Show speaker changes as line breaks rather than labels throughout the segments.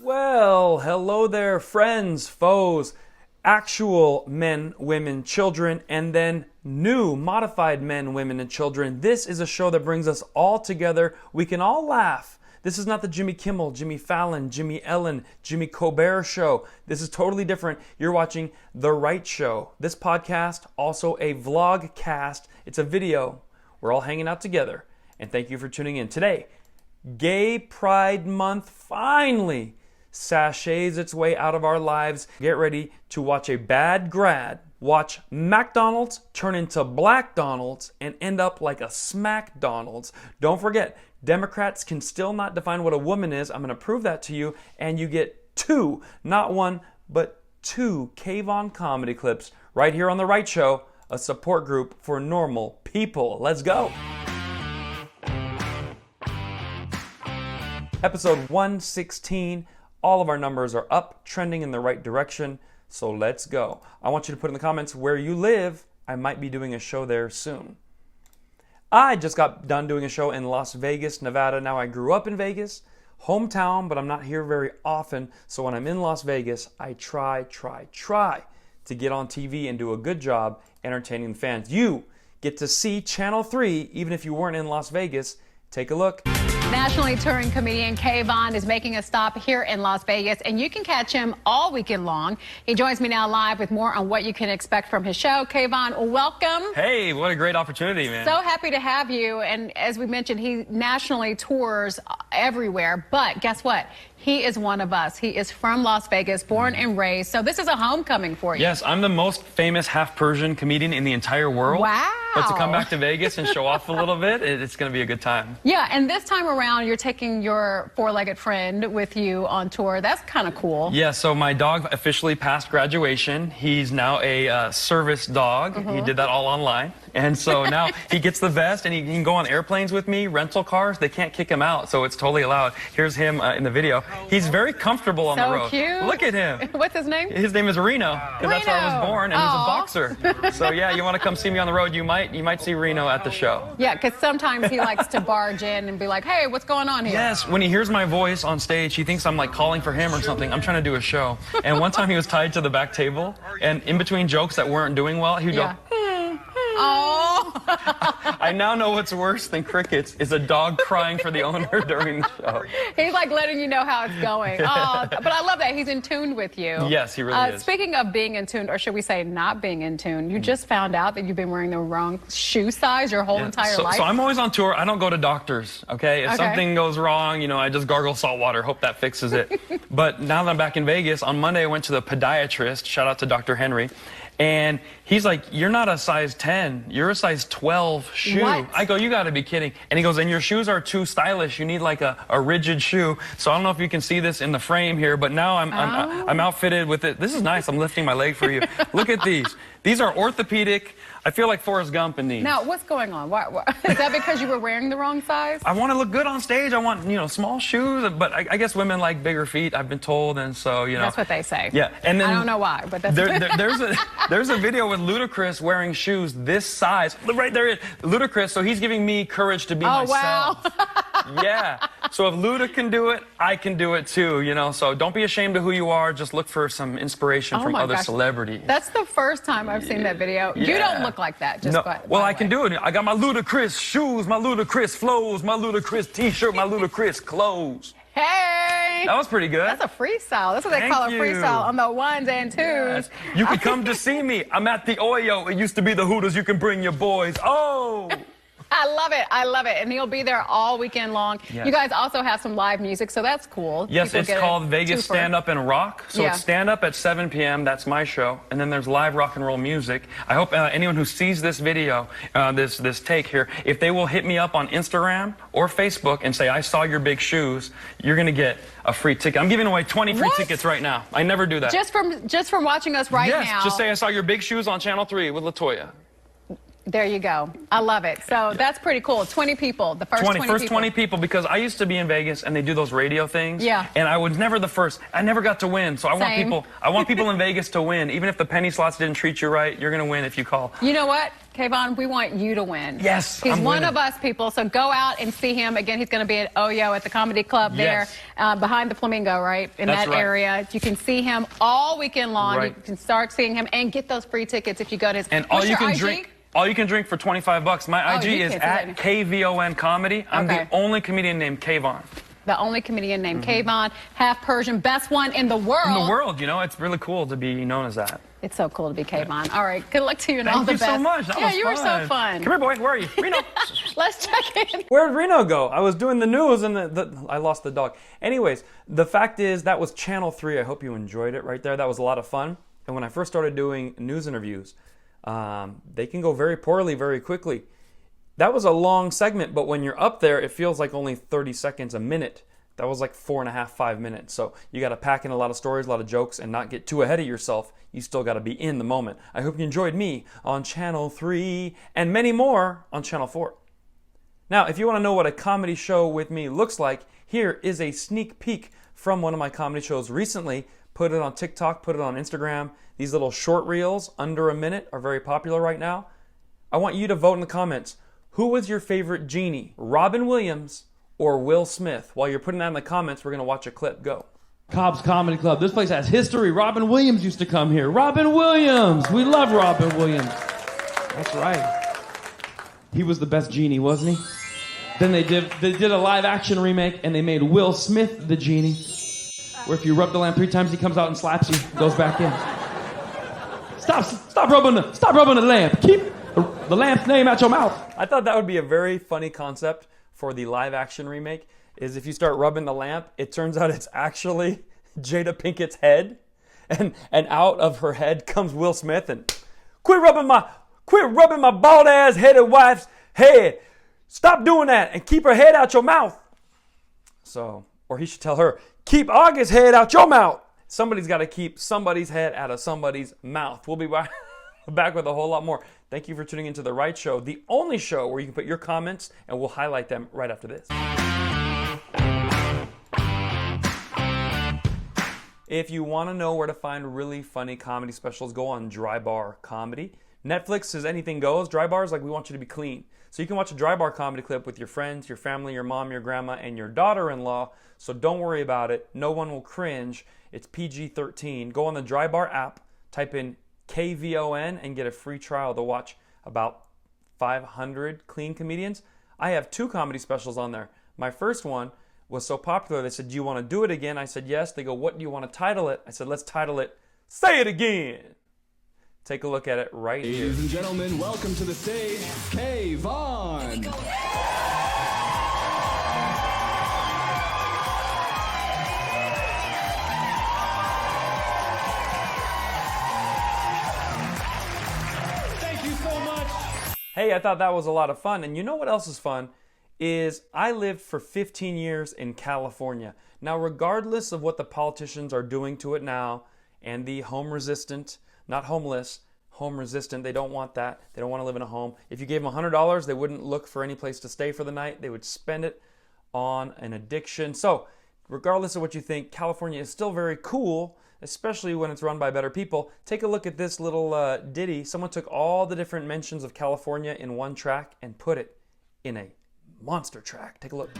Well, hello there, friends, foes, actual men, women, children, and then new modified men, women, and children. This is a show that brings us all together. We can all laugh. This is not the Jimmy Kimmel, Jimmy Fallon, Jimmy Ellen, Jimmy Colbert show. This is totally different. You're watching The Right Show. This podcast, also a vlog cast. It's a video. We're all hanging out together. And thank you for tuning in. Today, Gay Pride Month finally sachets its way out of our lives. Get ready to watch a bad grad watch McDonald's turn into BlacDonalds and end up like a SmackDonald's. Don't forget, Democrats can still not define what a woman is. I'm going to prove that to you. And you get two, not one, but two KvonComedy clips right here on The Right Show, a support group for normal people. Let's go. Episode 116. All of our numbers are up, trending in the right direction, so let's go. I want you to put in the comments where you live. I might be doing a show there soon. I just got done doing a show in Las Vegas, Nevada. Now, I grew up in Vegas, hometown, but I'm not here very often, so when I'm in Las Vegas, I try to get on TV and do a good job entertaining the fans. You get to see Channel 3, even if you weren't in Las Vegas. Take a look.
Nationally touring comedian Kvon is making a stop here in Las Vegas, and you can catch him all weekend long. He joins me now live with more on what you can expect from his show. Kvon, welcome.
Hey, what a great opportunity, man.
So happy to have you. And as we mentioned, he nationally tours everywhere. But guess what? He is one of us. He is from Las Vegas, born and raised. So this is a homecoming for you.
Yes, I'm the most famous half Persian comedian in the entire world.
Wow.
But to come back to Vegas and show off a little bit, it's going to be a good time.
Yeah, and this time around, you're taking your four-legged friend with you on tour. That's kind of cool.
Yeah, so my dog officially passed graduation. He's now a service dog. He did that all online. And so now he gets the vest, and he can go on airplanes with me, rental cars. They can't kick him out, so it's totally allowed. Here's him in the video. He's very comfortable on the road.
So cute.
Look at him.
What's his name?
His name is Reno, because that's where I was born, and he's a boxer. So yeah, you want to come see me on the road, you might see Reno at the show.
Yeah, because sometimes he likes to barge in and be like, hey, what's going on here?
Yes, when he hears my voice on stage, he thinks I'm like calling for him or something. I'm trying to do a show. And one time he was tied to the back table, and in between jokes that weren't doing well, he would go,
Oh.
I now know what's worse than crickets is a dog crying for the owner during the show.
He's like letting you know how it's going. Oh, but I love that. He's in tune with you.
Yes, he really is.
Speaking of being in tune, or should we say not being in tune, you just found out that you've been wearing the wrong shoe size your whole entire life.
So I'm always on tour. I don't go to doctors, okay? If something goes wrong, you know, I just gargle salt water, hope that fixes it. But now that I'm back in Vegas, on Monday I went to the podiatrist, shout out to Dr. Henry, and he's like, you're not a size 10, you're a size 12 shoe.
What?
I go, you gotta be kidding. And he goes, and your shoes are too stylish, you need like a rigid shoe. So I don't know if you can see this in the frame here, but now I'm outfitted with it. This is nice, I'm lifting my leg for you. Look at these. These are orthopedic. I feel like Forrest Gump in these.
Now, what's going on? Why, is that because you were wearing the wrong size?
I want to look good on stage. I want, you know, small shoes, but I guess women like bigger feet, I've been told, and so, you know.
That's what they say.
Yeah, and then
I don't know why, but that's
there's a video with Ludacris wearing shoes this size. Right there, Ludacris, so he's giving me courage to be myself.
Wow.
Yeah. So if Luda can do it, I can do it too, you know. So don't be ashamed of who you are. Just look for some inspiration from other celebrities.
That's the first time I've seen that video.
Yeah.
You don't look like that. Just
no. Well, I can do it. I got my Ludacris shoes, my Ludacris flows, my Ludacris t-shirt, my Ludacris clothes.
Hey!
That was pretty good.
That's a freestyle. That's what they call a freestyle on the ones and twos.
Yes. You can come to see me. I'm at the Oyo. It used to be the Hooters. You can bring your boys. Oh!
I love it. I love it. And he'll be there all weekend long. Yes. You guys also have some live music, so that's cool.
Yes, it's called Vegas Stand-Up and Rock. So it's stand-up at 7 p.m. That's my show. And then there's live rock and roll music. I hope anyone who sees this video, this take here, if they will hit me up on Instagram or Facebook and say, I saw your big shoes, you're going to get a free ticket. I'm giving away 20 free tickets right now. I never do that.
Just from watching us now.
Yes, just say I saw your big shoes on Channel 3 with LaToya.
There you go. I love it. So that's pretty cool. 20 people, the first 20 people.
First 20 people, because I used to be in Vegas and they do those radio things.
Yeah.
And I was never the first. I never got to win. So I want people in Vegas to win. Even if the penny slots didn't treat you right, you're going to win if you call.
You know what? Kvon, we want you to win.
Yes,
He's
I'm
one
winning.
of us, people, so go out and see him. Again, he's going to be at Oyo at the Comedy Club there, behind the Flamingo, right? In
That's
that
right.
area. You can see him all weekend long.
Right.
You can start seeing him and get those free tickets if you go to his...
And
What's
all you
your
can
IG?
drink. All you can drink for $25. My IG is at KvonComedy. I'm the only comedian named Kvon.
The only comedian named Kvon, half Persian, best one in the world.
In the world, you know, it's really cool to be known as that.
It's so cool to be Kvon. All right, good luck to you and all the best.
Thank you so much. That was fun.
you were so fun.
Come here, boy. Where are you? Reno.
Let's check in.
Where did Reno go? I was doing the news and I lost the dog. Anyways, the fact is that was Channel 3. I hope you enjoyed it right there. That was a lot of fun. And when I first started doing news interviews, they can go very poorly very quickly. That was a long segment, but when you're up there, it feels like only 30 seconds a minute. That was like 4.5, 5 minutes. So you got to pack in a lot of stories, a lot of jokes, and not get too ahead of yourself. You still got to be in the moment. I hope you enjoyed me on Channel 3 and many more on Channel 4. Now, if you want to know what a comedy show with me looks like, here is a sneak peek from one of my comedy shows recently. Put it on TikTok, put it on Instagram. These little short reels, under a minute, are very popular right now. I want you to vote in the comments. Who was your favorite genie? Robin Williams or Will Smith? While you're putting that in the comments, we're going to watch a clip. Go.
Cobb's Comedy Club. This place has history. Robin Williams used to come here. Robin Williams. We love Robin Williams. That's right. He was the best genie, wasn't he? Then they did a live action remake and they made Will Smith the genie. Where if you rub the lamp 3 times, he comes out and slaps you, goes back in. Stop rubbing the lamp. Keep the lamp's name out your mouth.
I thought that would be a very funny concept for the live action remake, is if you start rubbing the lamp, it turns out it's actually Jada Pinkett's head, and out of her head comes Will Smith, and quit rubbing my bald ass headed wife's head. Stop doing that and keep her head out your mouth. So, or he should tell her, keep August's head out your mouth. Somebody's got to keep somebody's head out of somebody's mouth. We'll be back with a whole lot more. Thank you for tuning into The Right Show, the only show where you can put your comments and we'll highlight them right after this. If you want to know where to find really funny comedy specials, go on Dry Bar Comedy. Netflix says anything goes. Dry Bar is like, we want you to be clean. So you can watch a Dry Bar comedy clip with your friends, your family, your mom, your grandma, and your daughter-in-law. So don't worry about it. No one will cringe. It's PG-13. Go on the Dry Bar app, type in KVON, and get a free trial to watch about 500 clean comedians. I have 2 comedy specials on there. My first one was so popular, they said, do you want to do it again? I said, yes. They go, what do you want to title it? I said, let's title it, Say It Again. Take a look at it right here.
Ladies and gentlemen, welcome to the stage, Kvon. Thank you so much.
Hey, I thought that was a lot of fun. And you know what else is fun? Is I lived for 15 years in California. Now, regardless of what the politicians are doing to it now, and the home resistant, not homeless, home resistant, they don't want that. They don't want to live in a home. If you gave them $100, they wouldn't look for any place to stay for the night. They would spend it on an addiction. So, regardless of what you think, California is still very cool, especially when it's run by better people. Take a look at this little ditty. Someone took all the different mentions of California in one track and put it in a monster track. Take a look.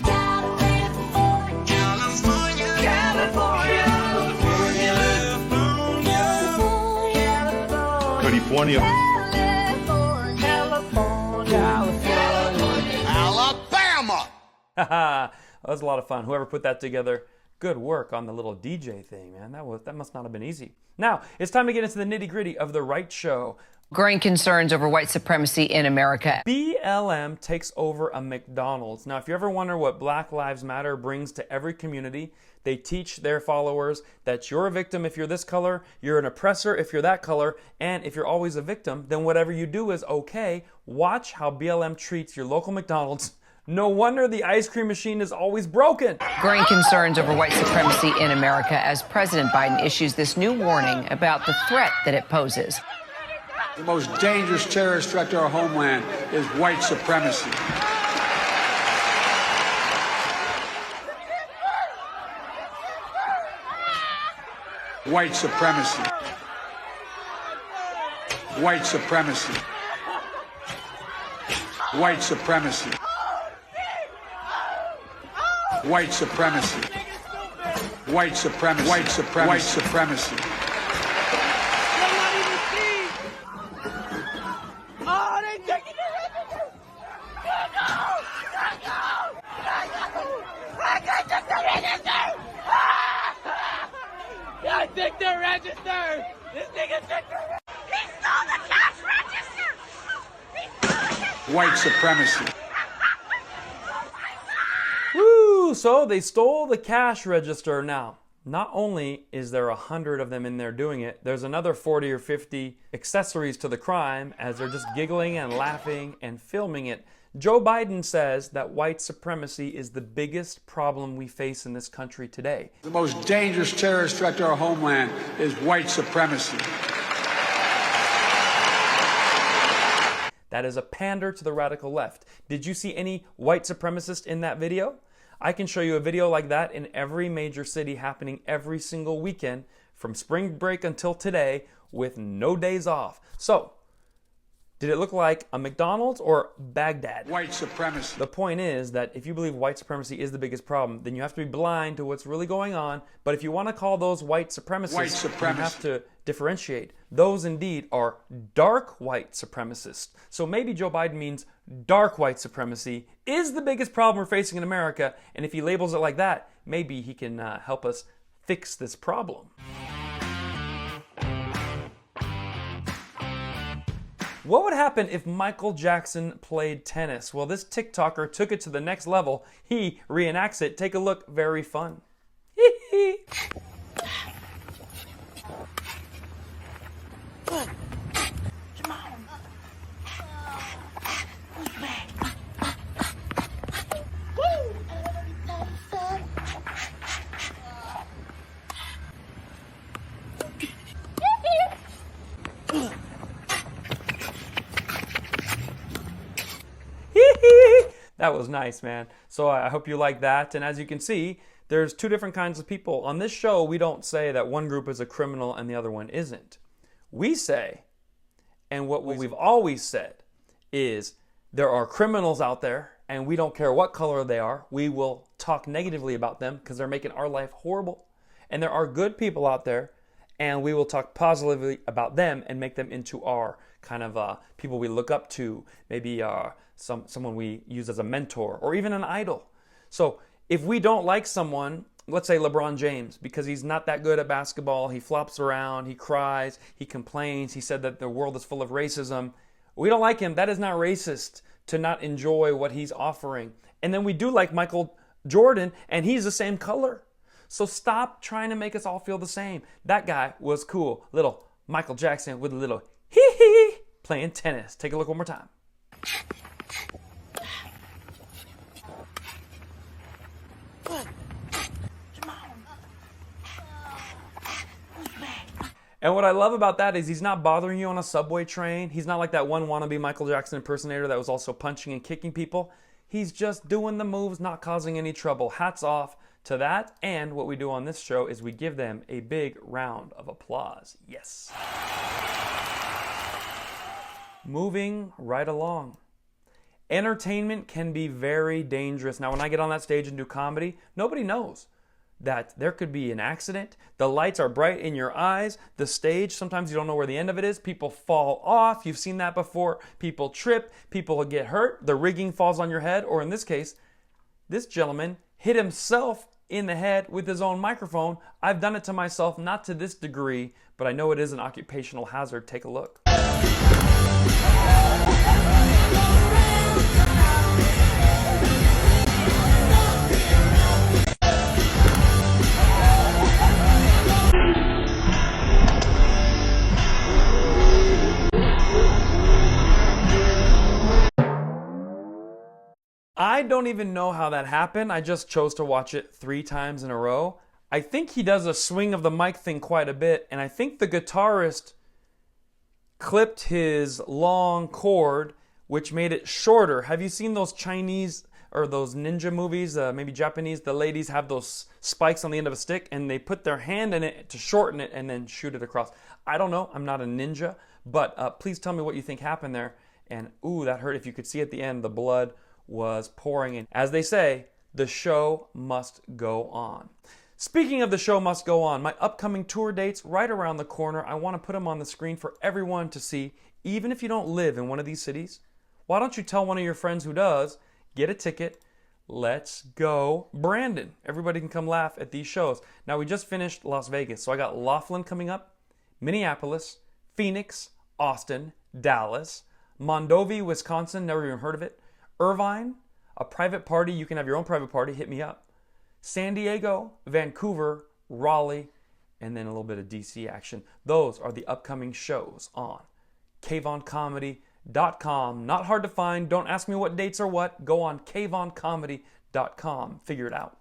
California.
Alabama.
That was a lot of fun. Whoever put that together, good work on the little DJ thing, man. That must not have been easy. Now, it's time to get into the nitty-gritty of The Right Show.
Growing concerns over white supremacy in America.
BLM takes over a McDonald's. Now, if you ever wonder what Black Lives Matter brings to every community, they teach their followers that you're a victim if you're this color, you're an oppressor if you're that color, and if you're always a victim, then whatever you do is okay. Watch how BLM treats your local McDonald's. No wonder the ice cream machine is always broken.
Growing concerns over white supremacy in America as President Biden issues this new warning about the threat that it poses.
The most dangerous terrorist threat to our homeland is white supremacy. White supremacy. White supremacy. White supremacy. White supremacy. White supremacy. White supremacy. White supremacy.
Oh, they taking the register! I took the register! I took the register! This nigga took the register! He stole the cash register! He stole the cash.
White supremacy.
Woo! So they stole the cash register. Now, not only is there 100 of them in there doing it, there's another 40 or 50 accessories to the crime as they're just giggling and laughing and filming it. Joe Biden says that white supremacy is the biggest problem we face in this country today.
The most dangerous terrorist threat to our homeland is white supremacy.
That is a pander to the radical left. Did you see any white supremacist in that video? I can show you a video like that in every major city happening every single weekend from spring break until today with no days off. So, did it look like a McDonald's or Baghdad?
White supremacy.
The point is that if you believe white supremacy is the biggest problem, then you have to be blind to what's really going on. But if you want to call those white supremacists, you have to differentiate. Those indeed are dark white supremacists. So maybe Joe Biden means dark white supremacy is the biggest problem we're facing in America. And if he labels it like that, maybe he can help us fix this problem. What would happen if Michael Jackson played tennis? Well, this TikToker took it to the next level. He reenacts it. Take a look. Very fun. That was nice, man. So I hope you like that. And as you can see, there's two different kinds of people. On this show, we don't say that one group is a criminal and the other one isn't. We say, and what we've always said, is there are criminals out there, and we don't care what color they are. We will talk negatively about them because they're making our life horrible. And there are good people out there, and we will talk positively about them and make them into our kind of people we look up to, maybe someone we use as a mentor or even an idol. So if we don't like someone, let's say LeBron James, because he's not that good at basketball, he flops around, he cries, he complains, he said that the world is full of racism. We don't like him. That is not racist to not enjoy what he's offering. And then we do like Michael Jordan, and he's the same color. So stop trying to make us all feel the same. That guy was cool. Little Michael Jackson with a little hee-hee playing tennis. Take a look one more time. And what I love about that is he's not bothering you on a subway train. He's not like that one wannabe Michael Jackson impersonator that was also punching and kicking people. He's just doing the moves, not causing any trouble. Hats off to that. And what we do on this show is we give them a big round of applause. Yes. Moving right along. Entertainment can be very dangerous. Now, when I get on that stage and do comedy, nobody knows that there could be an accident. The lights are bright in your eyes. The stage, sometimes you don't know where the end of it is. People fall off. You've seen that before. People trip. People get hurt. The rigging falls on your head. Or in this case, this gentleman hit himself in the head with his own microphone. I've done it to myself, not to this degree, but I know it is an occupational hazard. Take a look. I don't even know how that happened. I just chose to watch it 3 times in a row. I think he does a swing of the mic thing quite a bit, and I think the guitarist clipped his long cord, which made it shorter. Have you seen those Chinese or those ninja movies, maybe Japanese? The ladies have those spikes on the end of a stick, and they put their hand in it to shorten it and then shoot it across. I don't know. I'm not a ninja, but please tell me what you think happened there. And ooh, that hurt. If you could see at the end, the blood was pouring in. As they say, the show must go on. Speaking of the show must go on, my upcoming tour dates right around the corner. I want to put them on the screen for everyone to see, even if you don't live in one of these cities. Why don't you tell one of your friends who does, get a ticket, let's go Brandon. Everybody can come laugh at these shows. Now, we just finished Las Vegas, so I got Laughlin coming up, Minneapolis, Phoenix, Austin, Dallas, Mondovi, Wisconsin, never even heard of it, Irvine, a private party, you can have your own private party, hit me up, San Diego, Vancouver, Raleigh, and then a little bit of DC action. Those are the upcoming shows on KvonComedy.com. Not hard to find. Don't ask me what dates are what. Go on KvonComedy.com. Figure it out.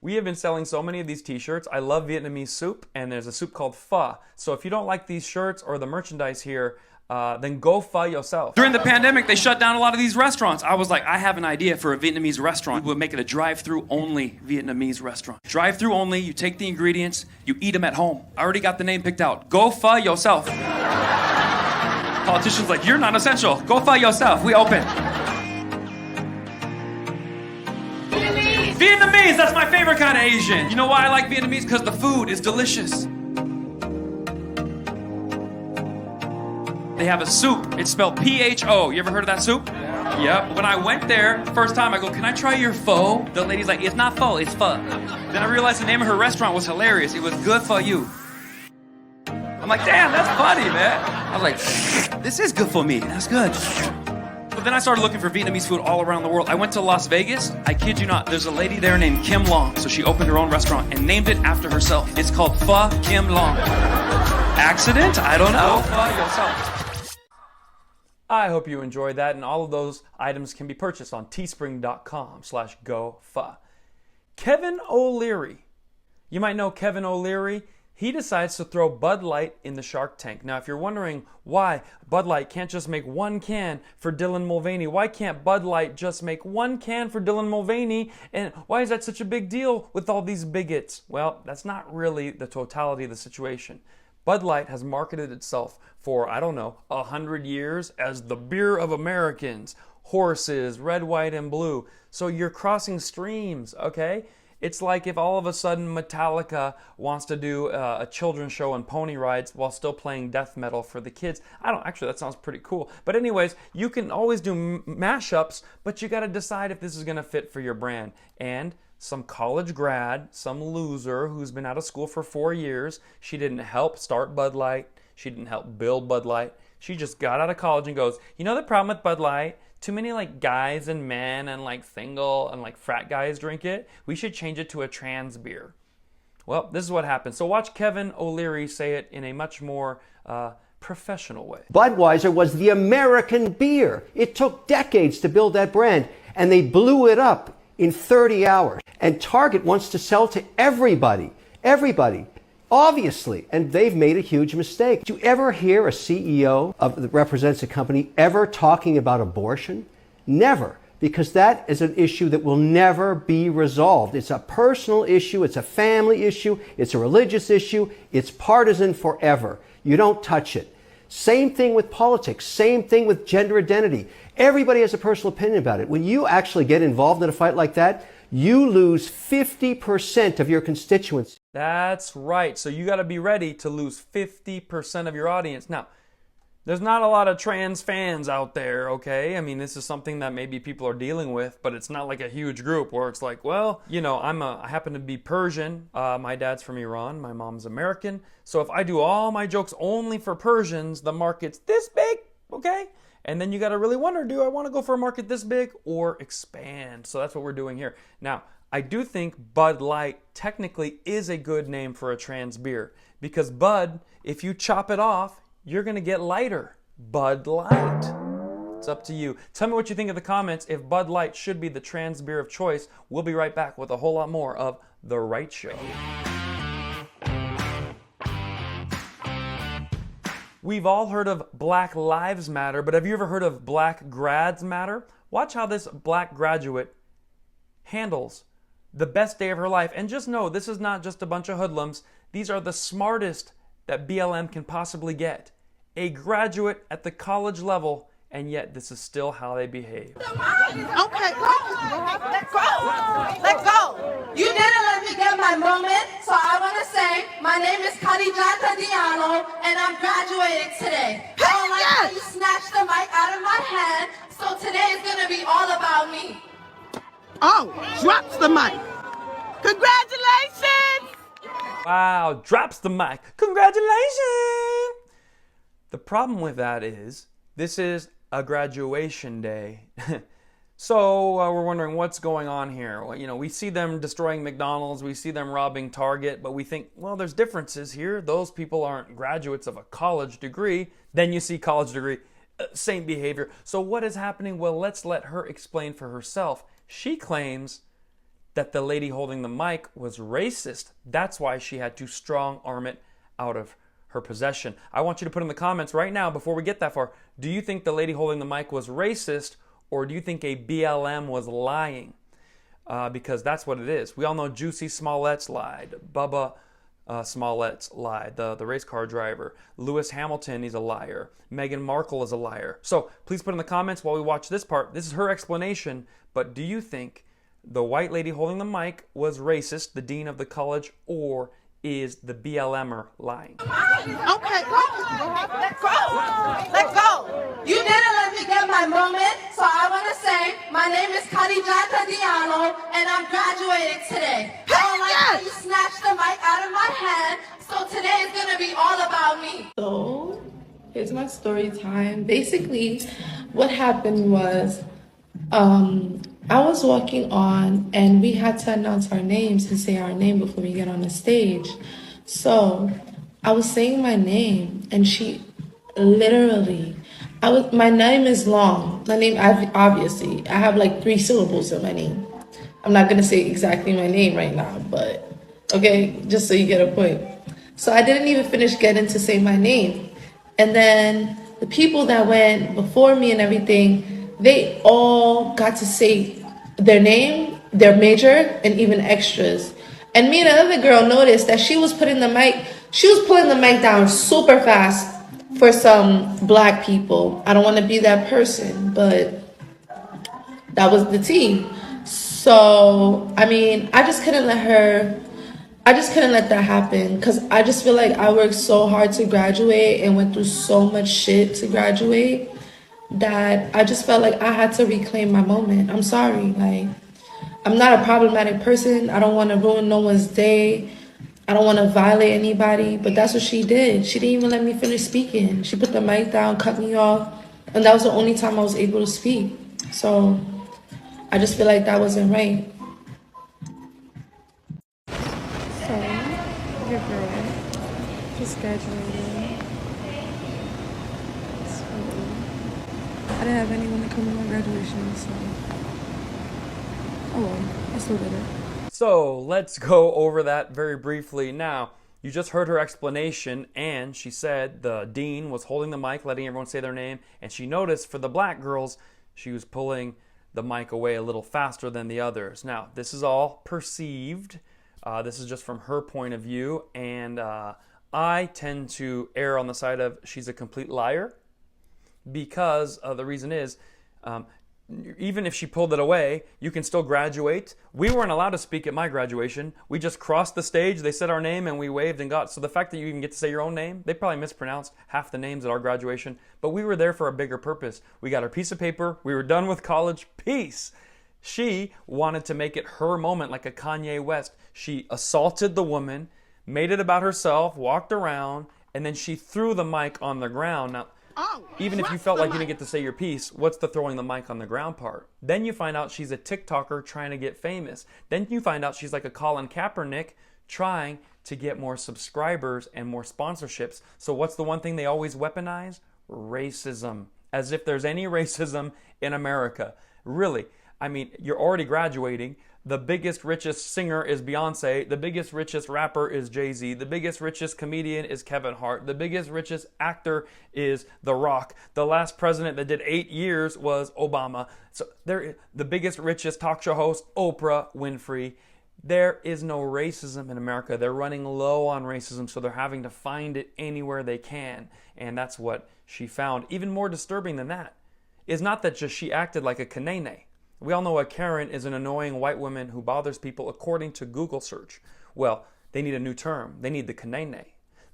We have been selling so many of these t-shirts. I love Vietnamese soup, and there's a soup called pho. So if you don't like these shirts or the merchandise here, then go pho yourself.
During the pandemic, they shut down a lot of these restaurants. I was like, I have an idea for a Vietnamese restaurant. We would make it a drive-through only Vietnamese restaurant. Drive-through only, you take the ingredients, you eat them at home. I already got the name picked out. Go pho yourself. Politicians like, you're not essential. Go pho yourself. We open. Vietnamese, that's my favorite kind of Asian. You know why I like Vietnamese? Because the food is delicious. They have a soup. It's spelled P-H-O. You ever heard of that soup? Yeah. Yep. When I went there, first time, I go, can I try your pho? The lady's like, it's not pho, it's pho. Then I realized the name of her restaurant was hilarious. It was Good For You. I'm like, damn, that's funny, man. I was like, this is good for me. That's good. But then I started looking for Vietnamese food all around the world. I went to Las Vegas. I kid you not, there's a lady there named Kim Long. So she opened her own restaurant and named it after herself. It's called Pho Kim Long. Accident? I don't know. Pho yourself.
I hope you enjoyed that, and all of those items can be purchased on teespring.com/gopho. Kevin O'Leary. You might know Kevin O'Leary. He decides to throw Bud Light in the Shark Tank. Now, if you're wondering why Bud Light can't just make one can for Dylan Mulvaney, why can't Bud Light just make one can for Dylan Mulvaney, and why is that such a big deal with all these bigots? Well, that's not really the totality of the situation. Bud Light has marketed itself for, 100 years as the beer of Americans. Horses, red, white, and blue. So you're crossing streams, okay? It's like if all of a sudden Metallica wants to do a children's show on pony rides while still playing death metal for the kids. Actually, that sounds pretty cool. But anyways, you can always do mashups, but you gotta decide if this is gonna fit for your brand. And some college grad, some loser who's been out of school for 4 years, she didn't help start Bud Light, she didn't help build Bud Light, she just got out of college and goes, you know the problem with Bud Light? Too many guys and men and single and frat guys drink it. We should change it to a trans beer. Well, this is what happened. So watch Kevin O'Leary say it in a much more professional way.
Budweiser was the American beer. It took decades to build that brand, and they blew it up in 30 hours. And Target wants to sell to everybody. Everybody. Obviously, and they've made a huge mistake. Do you ever hear a CEO that represents a company ever talking about abortion? Never, because that is an issue that will never be resolved. It's a personal issue, it's a family issue, it's a religious issue, it's partisan forever. You don't touch it. Same thing with politics, same thing with gender identity. Everybody has a personal opinion about it. When you actually get involved in a fight like that, you lose 50% of your constituents.
That's right. So you got to be ready to lose 50% of your audience. Now, there's not a lot of trans fans out there, okay? I mean, this is something that maybe people are dealing with, but it's not like a huge group where it's like, well, I happen to be Persian. My dad's from Iran. My mom's American. So if I do all my jokes only for Persians, the market's this big, okay? And then you got to really wonder, do I want to go for a market this big or expand? So that's what we're doing here. Now, I do think Bud Light technically is a good name for a trans beer because Bud, if you chop it off, you're going to get lighter. Bud Light. It's up to you. Tell me what you think in the comments if Bud Light should be the trans beer of choice. We'll be right back with a whole lot more of The Right Show. We've all heard of Black Lives Matter, but have you ever heard of Black Grads Matter? Watch how this black graduate handles the best day of her life. And just know, this is not just a bunch of hoodlums. These are the smartest that BLM can possibly get. A graduate at the college level, and yet this is still how they behave.
Okay, let go. Let go. You didn't let me get my moment, so I want to say my name is KvonComedy, and I'm graduating today. I don't like how you snatched the mic out of my hand, so today is going to be all about me.
Oh, drops the mic. Congratulations!
Wow, drops the mic. Congratulations! The problem with that is, this is a graduation day. So we're wondering what's going on here. Well, you know, we see them destroying McDonald's, we see them robbing Target, but we think, well, there's differences here. Those people aren't graduates of a college degree. Then you see college degree, same behavior. So what is happening? Well, let's let her explain for herself. She claims that the lady holding the mic was racist. That's why she had to strong arm it out of her possession. I want you to put in the comments right now before we get that far. Do you think the lady holding the mic was racist, or do you think a BLM was lying? Because that's what it is. We all know Juicy Smollett's lied. Bubba Smollett's lied. The race car driver. Lewis Hamilton, he's a liar. Meghan Markle is a liar. So please put in the comments while we watch this part. This is her explanation, but do you think the white lady holding the mic was racist, the dean of the college, or is the BLMer lying?
Okay, let go. Let go. You didn't let me get my moment, so I want to say my name is KvonComedy, and I'm graduating today. I don't like how you snatched the mic out of my hand, so today is going to be all about me.
So, here's my story time. Basically, what happened was, I was walking on, and we had to announce our names and say our name before we get on the stage. So I was saying my name, and she literally, my name is long. My name, obviously, I have like 3 syllables in my name. I'm not gonna say exactly my name right now, but okay, just so you get a point. So I didn't even finish getting to say my name. And then the people that went before me and everything, they all got to say their name, their major, and even extras. And me and another girl noticed that she was pulling the mic down super fast for some black people. I don't want to be that person, but that was the tea. So, I mean, I just couldn't let that happen, because I just feel like I worked so hard to graduate and went through so much shit to graduate that I just felt like I had to reclaim my moment. I'm sorry, like, I'm not a problematic person. I don't want to ruin no one's day. I don't want to violate anybody, but that's what she did. She didn't even let me finish speaking. She put the mic down, cut me off, and that was the only time I was able to speak. So I just feel like that wasn't right.
So, your girl just graduated. I didn't have anyone to come to my graduation, so oh well, I still did it.
So let's go over that very briefly. Now, you just heard her explanation, and she said the dean was holding the mic, letting everyone say their name, and she noticed for the black girls, she was pulling the mic away a little faster than the others. Now, this is all perceived. This is just from her point of view, and I tend to err on the side of she's a complete liar, because the reason is, even if she pulled it away, you can still graduate. We weren't allowed to speak at my graduation. We just crossed the stage, they said our name, and we waved and got. So the fact that you even get to say your own name, they probably mispronounced half the names at our graduation, but we were there for a bigger purpose. We got our piece of paper, we were done with college, peace. She wanted to make it her moment, like a Kanye West. She assaulted the woman, made it about herself, walked around, and then she threw the mic on the ground. Now, even if you felt like you didn't get to say your piece, what's the throwing the mic on the ground part? Then you find out she's a TikToker trying to get famous. Then you find out she's like a Colin Kaepernick trying to get more subscribers and more sponsorships. So what's the one thing they always weaponize? Racism. As if there's any racism in America. Really, I mean, you're already graduating. The biggest, richest singer is Beyonce. The biggest, richest rapper is Jay-Z. The biggest, richest comedian is Kevin Hart. The biggest, richest actor is The Rock. The last president that did 8 years was Obama. So the biggest, richest talk show host, Oprah Winfrey. There is no racism in America. They're running low on racism, so they're having to find it anywhere they can. And that's what she found. Even more disturbing than that is not that just she acted like a kanene. We all know a Karen is an annoying white woman who bothers people according to Google search. Well, they need a new term. They need the kanene.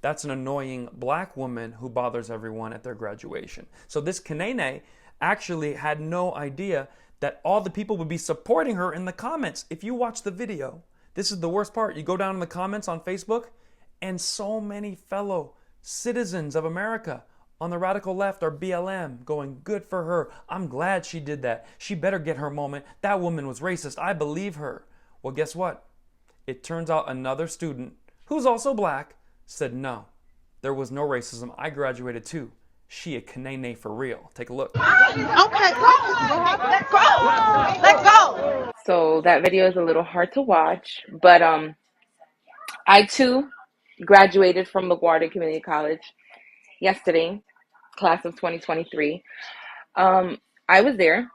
That's an annoying black woman who bothers everyone at their graduation. So this kanene actually had no idea that all the people would be supporting her in the comments. If you watch the video, this is the worst part. You go down in the comments on Facebook, and so many fellow citizens of America on the radical left are BLM, going, good for her. I'm glad she did that. She better get her moment. That woman was racist. I believe her. Well, guess what? It turns out another student, who's also black, said no, there was no racism. I graduated too. She a kanene for real. Take a look.
Okay, let go. Let go.
So that video is a little hard to watch, but I too graduated from LaGuardia Community College yesterday, class of 2023. I was there.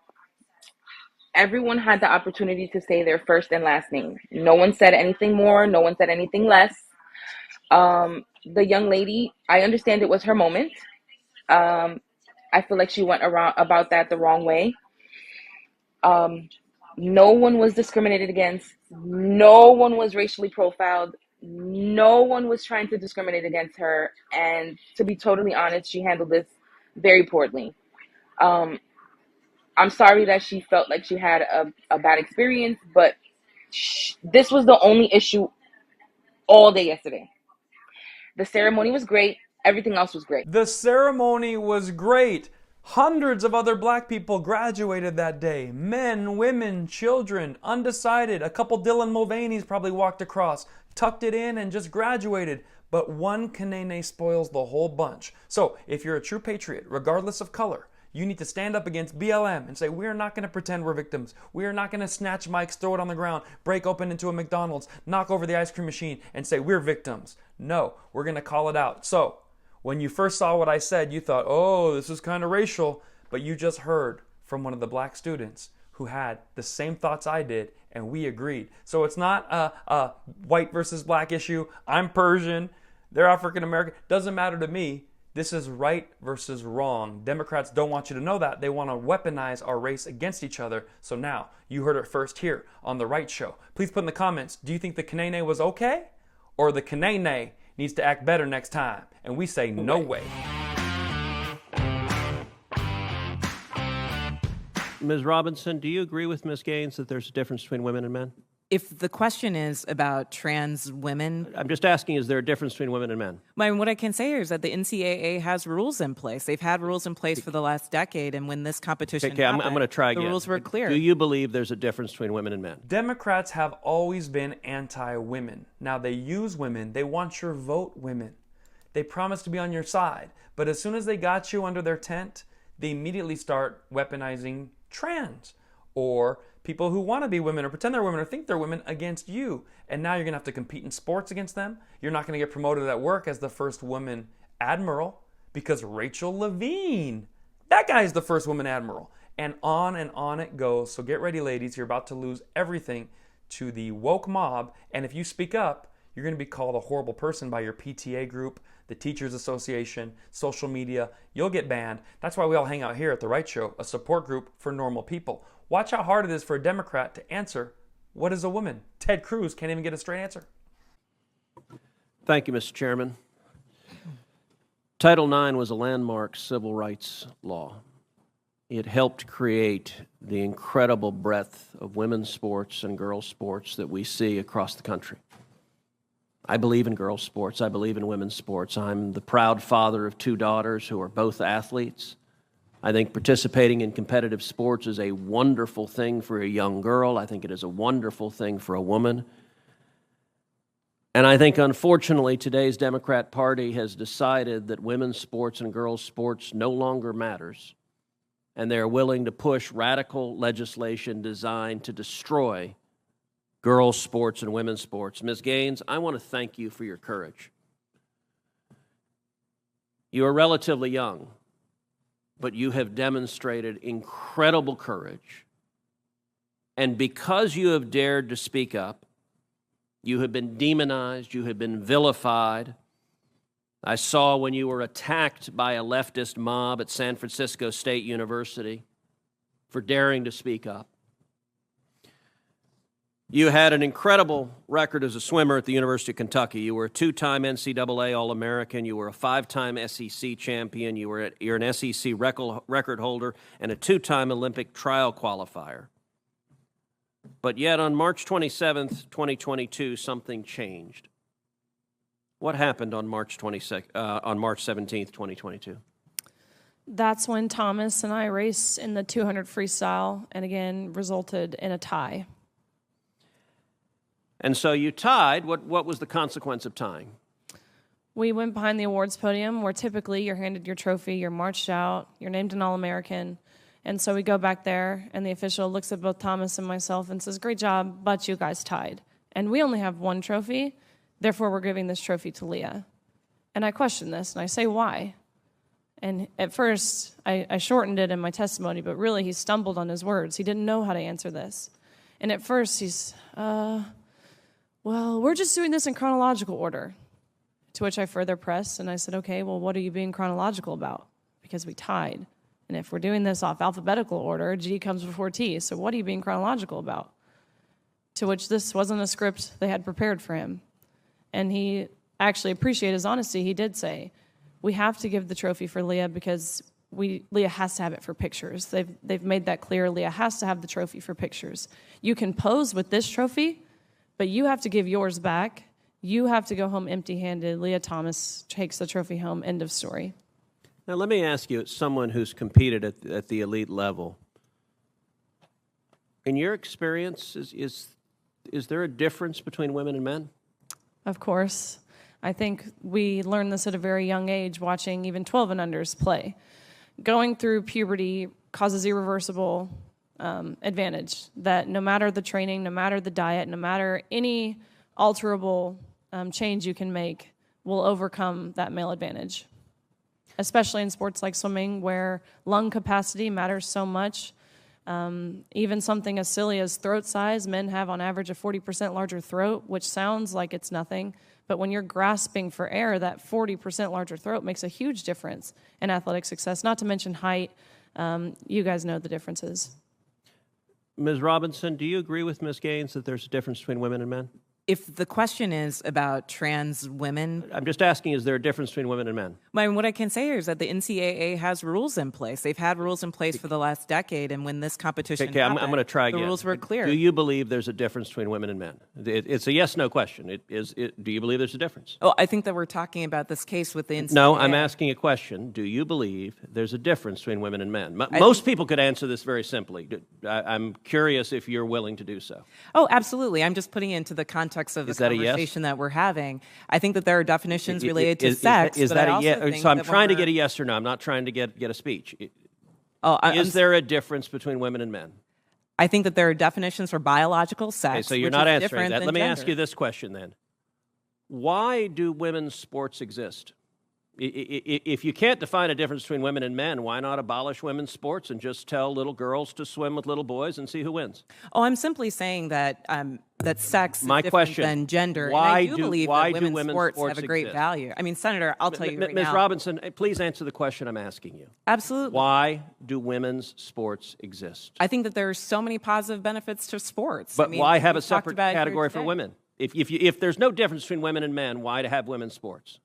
Everyone had the opportunity to say their first and last name. No one said anything more. No one said anything less. The young lady, I understand it was her moment. I feel like she went about that the wrong way. No one was discriminated against. No one was racially profiled. No one was trying to discriminate against her. And to be totally honest, she handled this very poorly. I'm sorry that she felt like she had a bad experience, but this was the only issue all day yesterday. The ceremony was great. Everything else was great.
The ceremony was great. Hundreds of other black people graduated that day. Men, women, children, undecided. A couple Dylan Mulvaney's probably walked across, tucked it in, and just graduated. But one kanene spoils the whole bunch. So if you're a true patriot, regardless of color, you need to stand up against BLM and say, we're not going to pretend we're victims. We are not going to snatch mics, throw it on the ground, break open into a McDonald's, knock over the ice cream machine, and say we're victims. No, we're going to call it out. So when you first saw what I said, you thought, oh, this is kind of racial. But you just heard from one of the black students who had the same thoughts I did, and we agreed. So it's not a white versus black issue. I'm Persian. They're African American. Doesn't matter to me. This is right versus wrong. Democrats don't want you to know that. They want to weaponize our race against each other. So now, you heard it first here on The Right Show. Please put in the comments, do you think the kanene was okay? Or the kanene needs to act better next time? And we say, no way.
Ms. Robinson, do you agree with Ms. Gaines that there's a difference between women and men?
If the question is about trans women...
I'm just asking, is there a difference between women and men?
What I can say is that the NCAA has rules in place. They've had rules in place for the last decade, and when this competition happened,
I'm going to try again.
The rules were clear.
Do you believe there's a difference between women and men?
Democrats have always been anti-women. Now, they use women. They want your vote, women. They promise to be on your side. But as soon as they got you under their tent, they immediately start weaponizing trans or people who want to be women or pretend they're women or think they're women against you. And now you're going to have to compete in sports against them. You're not going to get promoted at work as the first woman admiral because Rachel Levine, that guy's the first woman admiral. And on it goes. So get ready, ladies. You're about to lose everything to the woke mob. And if you speak up, you're going to be called a horrible person by your PTA group, the Teachers Association, social media. You'll get banned. That's why we all hang out here at The Right Show, a support group for normal people. Watch how hard it is for a Democrat to answer, what is a woman? Ted Cruz can't even get a straight answer.
Thank you, Mr. Chairman. Title IX was a landmark civil rights law. It helped create the incredible breadth of women's sports and girls' sports that we see across the country. I believe in girls' sports. I believe in women's sports. I'm the proud father of 2 daughters who are both athletes. I think participating in competitive sports is a wonderful thing for a young girl. I think it is a wonderful thing for a woman. And I think, unfortunately, today's Democrat Party has decided that women's sports and girls' sports no longer matters, and they're willing to push radical legislation designed to destroy girls' sports and women's sports. Ms. Gaines, I want to thank you for your courage. You are relatively young, but you have demonstrated incredible courage. And because you have dared to speak up, You have been demonized. You have been vilified. I saw when you were attacked by a leftist mob at San Francisco State University for daring to speak up. You had an incredible record as a swimmer at the University of Kentucky. You were a two-time NCAA All-American. You were a five-time SEC champion. You're an SEC record holder and a two-time Olympic trial qualifier. But yet on March 27th, 2022, something changed. What happened on March 17th, 2022?
That's when Thomas and I raced in the 200 freestyle and again resulted in a tie.
And so you tied. What was the consequence of tying?
We went behind the awards podium where typically you're handed your trophy, you're marched out, you're named an All-American. And so we go back there and the official looks at both Thomas and myself and says, "Great job, but you guys tied. And we only have one trophy, therefore we're giving this trophy to Leah." And I question this and I say, "Why?" And at first, I shortened it in my testimony, but really he stumbled on his words. He didn't know how to answer this. And at first he's, "Well, we're just doing this in chronological order." To which I further pressed and I said, "Okay, well, what are you being chronological about? Because we tied. And if we're doing this off alphabetical order, G comes before T, so what are you being chronological about?" To which this wasn't a script they had prepared for him. And he actually appreciated his honesty. He did say, "We have to give the trophy for Leah because Leah has to have it for pictures. They've made that clear. Leah has to have the trophy for pictures. You can pose with this trophy, but you have to give yours back. You have to go home empty-handed. Leah Thomas takes the trophy home. End of story."
Now, let me ask you, as someone who's competed at the elite level, in your experience, is there a difference between women and men?
Of course. I think we learned this at a very young age, watching even 12 and unders play. Going through puberty causes irreversible advantage, that no matter the training, no matter the diet, no matter any alterable change you can make, will overcome that male advantage. Especially in sports like swimming, where lung capacity matters so much. Even something as silly as throat size, men have on average a 40% larger throat, which sounds like it's nothing. But when you're grasping for air, that 40% larger throat makes a huge difference in athletic success, not to mention height. You guys know the differences.
Ms. Robinson, do you agree with Ms. Gaines that there's a difference between women and men?
If the question is about trans women,
I'm just asking, is there a difference between women and men?
I mean, what I can say is that the NCAA has rules in place. They've had rules in place for the last decade, and when this competition happened,
I'm going to try again.
The rules were clear.
Do you believe there's a difference between women and men? It's a yes/no question. Do you believe there's a difference?
Oh, I think that we're talking about this case with the NCAA.
No, I'm asking a question. Do you believe there's a difference between women and men? Most people could answer this very simply. I'm curious if you're willing to do so.
Oh, absolutely. I'm just putting it into the context of the conversation that we're having. I think that there are definitions related to sex.
Is that a yes? So I'm trying to get a yes or no. I'm not trying to get a speech. Is there a difference between women and men?
I think that there are definitions for biological sex.
Okay, so you're not answering that. Let me ask you this question then. Why do women's sports exist? If you can't define a difference between women and men, why not abolish women's sports and just tell little girls to swim with little boys and see who wins?
Oh, I'm simply saying that that sex is
My
different
question,
than gender.
Why
and I do believe that women's sports have a great
exist?
value. I mean, Senator, I'll tell you right now.
Ms. Robinson, please answer the question I'm asking you.
Absolutely.
Why do women's sports exist?
I think that there are so many positive benefits to sports.
But
I mean,
why have a
we've talked
separate
about it here
category for
today.
women? If there's no difference between women and men, why to have women's sports?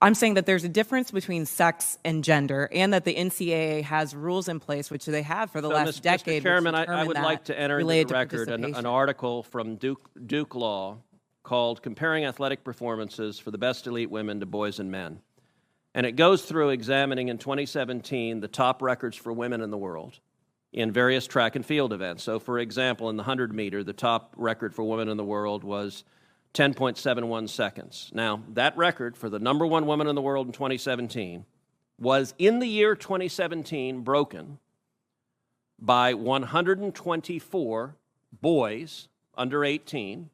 I'm saying that there's a difference between sex and gender, and that the NCAA has rules in place, which they have for the last decade.
Mr. Chairman,
which
I would
determine
like to enter into
related
the
to
record an
participation.
article from Duke Law called Comparing Athletic Performances for the Best Elite Women to Boys and Men. And it goes through examining in 2017 the top records for women in the world in various track and field events. So, for example, in the 100-meter, the top record for women in the world was 10.71 seconds. Now, that record for the number one woman in the world in 2017 was, in the year 2017, broken by 124 boys under 18.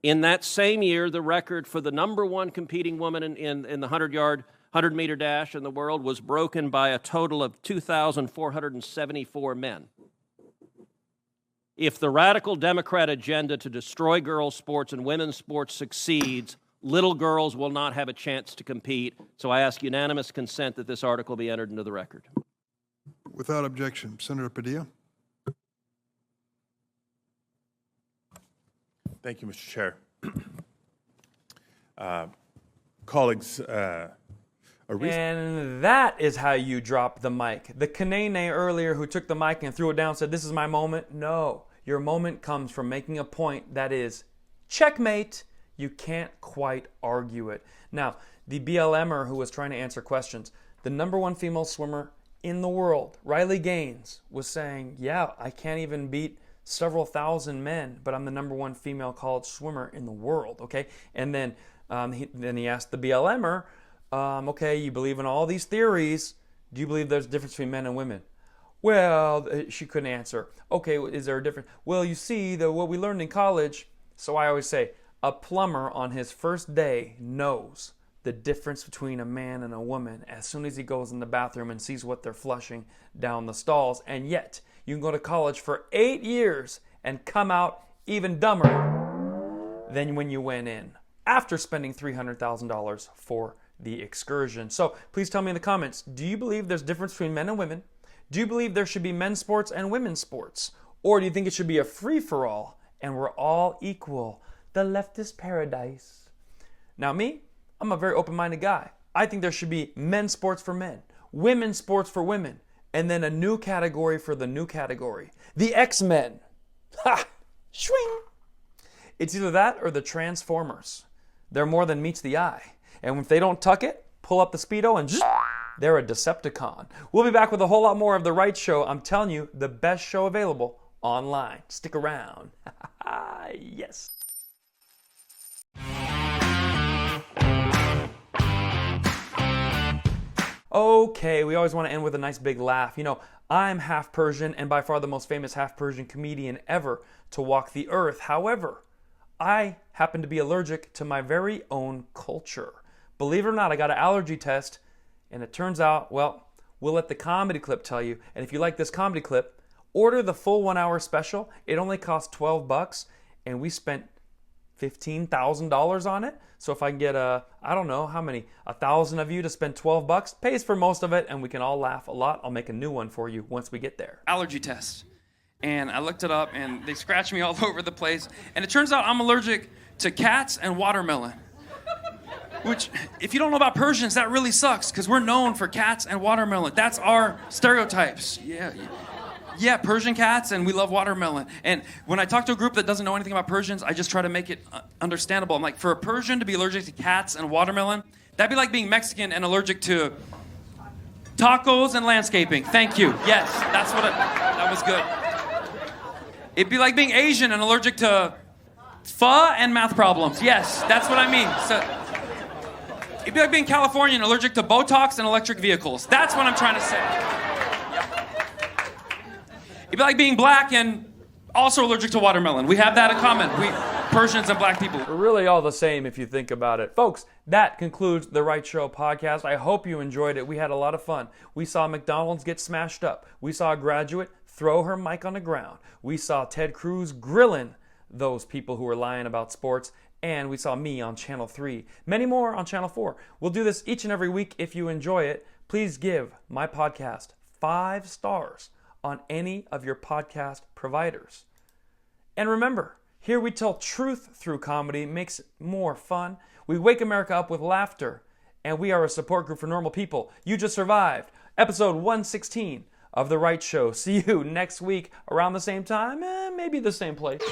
In that same year, the record for the number one competing woman in the 100-meter dash in the world was broken by a total of 2,474 men. If the radical Democrat agenda to destroy girls' sports and women's sports succeeds, little girls will not have a chance to compete. So I ask unanimous consent that this article be entered into the record.
Without objection. Senator Padilla.
Thank you, Mr. Chair. Colleagues,
and that is how you drop the mic. The Kanene earlier who took the mic and threw it down said, "This is my moment." No, your moment comes from making a point that is checkmate. You can't quite argue it. Now, the BLMer who was trying to answer questions, the #1 female swimmer in the world, Riley Gaines, was saying, yeah, I can't even beat several thousand men, but I'm the #1 female college swimmer in the world, okay? And then he asked the BLMer, okay, you believe in all these theories. Do you believe there's a difference between men and women? Well, she couldn't answer. Okay, is there a difference? Well, you see, what we learned in college, so I always say, a plumber on his first day knows the difference between a man and a woman as soon as he goes in the bathroom and sees what they're flushing down the stalls. And yet, you can go to college for 8 years and come out even dumber than when you went in after spending $300,000 for the excursion. So please tell me in the comments, do you believe there's a difference between men and women? Do you believe there should be men's sports and women's sports? Or do you think it should be a free-for-all and we're all equal? The leftist paradise. Now me, I'm a very open-minded guy. I think there should be men's sports for men, women's sports for women, and then a new category for the new category. The X-Men. Ha! Swing! It's either that or the Transformers. They're more than meets the eye. And if they don't tuck it, pull up the Speedo and they're a Decepticon. We'll be back with a whole lot more of The Right Show. I'm telling you, the best show available online. Stick around. Yes. Okay, we always want to end with a nice big laugh. You know, I'm half Persian and by far the most famous half Persian comedian ever to walk the earth. However, I happen to be allergic to my very own culture. Believe it or not, I got an allergy test and it turns out, well, we'll let the comedy clip tell you. And if you like this comedy clip, order the full 1 hour special. It only costs $12 and we spent $15,000 on it. So if I can get I don't know how many, 1,000 of you to spend $12, pays for most of it and we can all laugh a lot. I'll make a new one for you once we get there.
Allergy test. And I looked it up and they scratched me all over the place. And it turns out I'm allergic to cats and watermelon. Which, if you don't know about Persians, that really sucks because we're known for cats and watermelon. That's our stereotypes. Yeah, Persian cats, and we love watermelon. And when I talk to a group that doesn't know anything about Persians, I just try to make it understandable. I'm like, for a Persian to be allergic to cats and watermelon, that'd be like being Mexican and allergic to tacos and landscaping. Thank you. Yes, that's what that was good. It'd be like being Asian and allergic to pho and math problems. Yes, that's what I mean. So, it'd be like being Californian and allergic to Botox and electric vehicles. That's what I'm trying to say. It'd be like being black and also allergic to watermelon. We have that in common. We Persians and black people.
We're really all the same if you think about it. Folks, that concludes The Right Show podcast. I hope you enjoyed it. We had a lot of fun. We saw McDonald's get smashed up. We saw a graduate throw her mic on the ground. We saw Ted Cruz grilling those people who were lying about sports. And we saw me on Channel 3. Many more on Channel 4. We'll do this each and every week. If you enjoy it, please give my podcast 5 stars on any of your podcast providers. And remember, here we tell truth through comedy, makes it more fun. We wake America up with laughter, and we are a support group for normal people. You just survived episode 116 of The Right Show. See you next week around the same time, maybe the same place.